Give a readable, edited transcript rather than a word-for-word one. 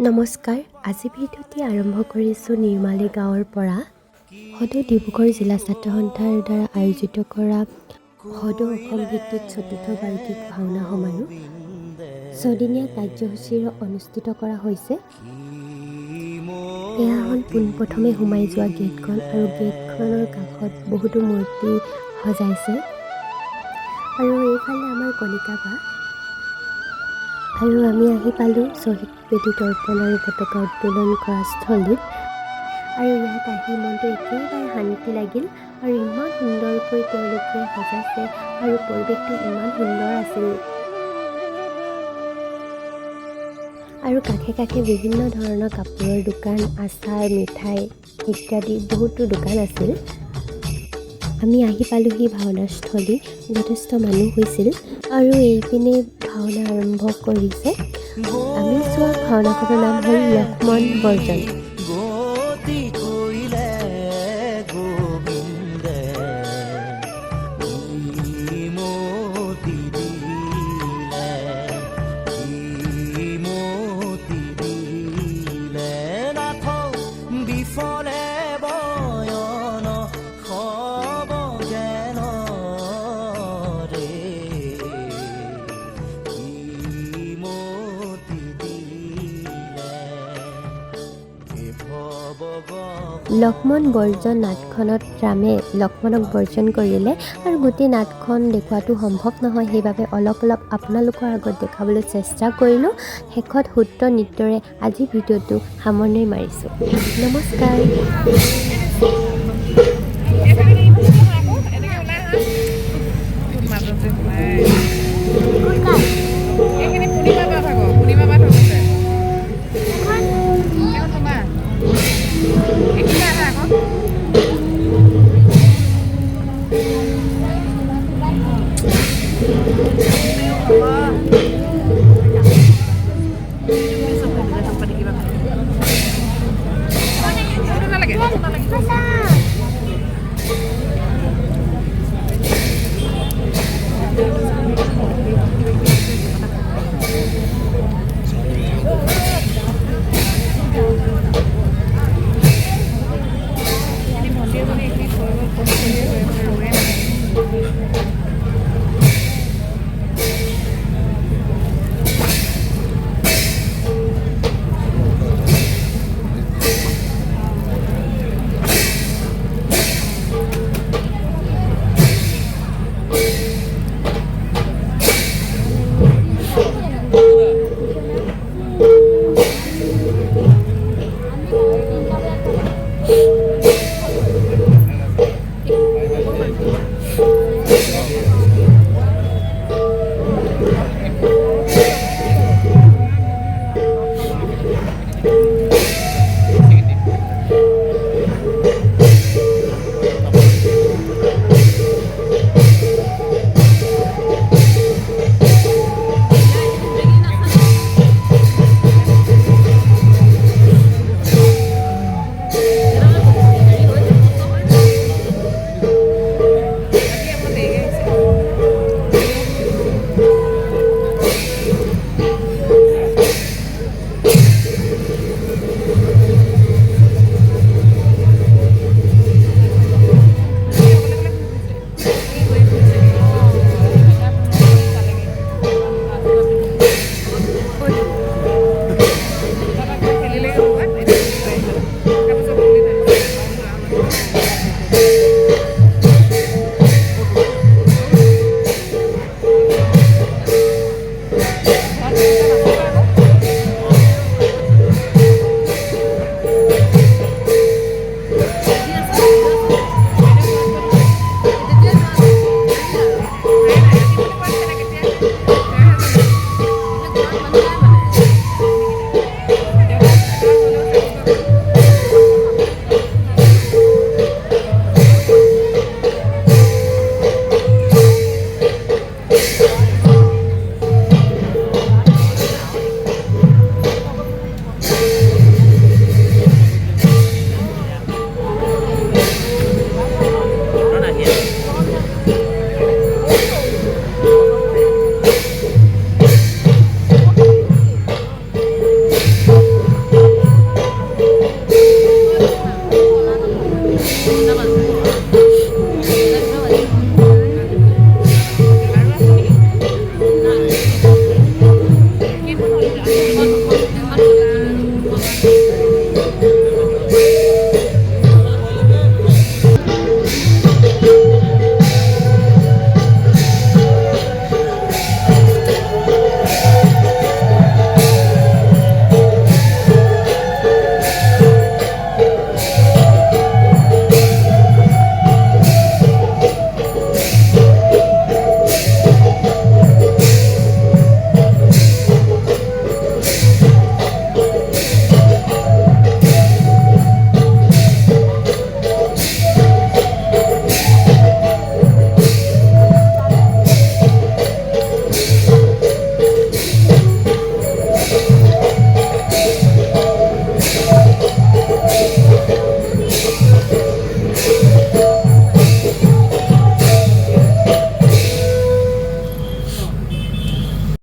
নমস্কাৰ, আজি ভিডিঅ'টি আৰম্ভ কৰিছোঁ নিৰ্মালী গাঁৱৰ পৰা। সদৌ ডিব্ৰুগড় জিলা ছাত্ৰ সন্থাৰ দ্বাৰা আয়োজিত কৰা সদৌ অসম ভিত্তিক চতুৰ্থ বাৰ্ষিক ভাওনা সমাৰোহ 6দিনীয়া কাৰ্যসূচীৰ অনুষ্ঠিত কৰা হৈছে। এয়া হ'ল পোনপ্ৰথমে সোমাই যোৱা গেটখন আৰু গেটখনৰ কাষত বহুতো মূৰ্তি সজাইছে আৰু এইফালে আমাৰ কণিকা বা আৰু আমি আহি পালোঁ শ্বহীদ বেদী তৰ্পণ আৰু পতাকা উত্তোলন কৰা স্থলীত। আৰু ইয়াত আহি মনটো একেবাৰে শান্তি লাগিল আৰু ইমান সুন্দৰকৈ তেওঁলোকে সজাইছে আৰু পৰিৱেশটো ইমান সুন্দৰ আছিল। আৰু কাষে কাষে বিভিন্ন ধৰণৰ কাপোৰৰ দোকান, আচাৰ, মিঠাই ইত্যাদি বহুতো দোকান আছিল। আমি আহি পালোহি ভাওনাস্থলী, যথেষ্ট মানুহ হৈছিল আৰু এইপিনে ভাওনা আৰম্ভ কৰিছে। আমি চোৱা ভাওনাখনৰ নাম হ'ল লক্ষ্মণ বৰ্জন। লক্ষ্মণ বৰ্জন নাটখনত ৰামে লক্ষ্মণক বৰ্জন কৰিলে আৰু গোটেই নাটখন দেখুৱাটো সম্ভৱ নহয়, সেইবাবে অলপ আপোনালোকৰ আগত দেখাবলৈ চেষ্টা কৰিলোঁ। শেষত সূত্ৰ নৃত্যৰে আজি ভিডিঅ'টো সামৰণি মাৰিছোঁ। নমস্কাৰ।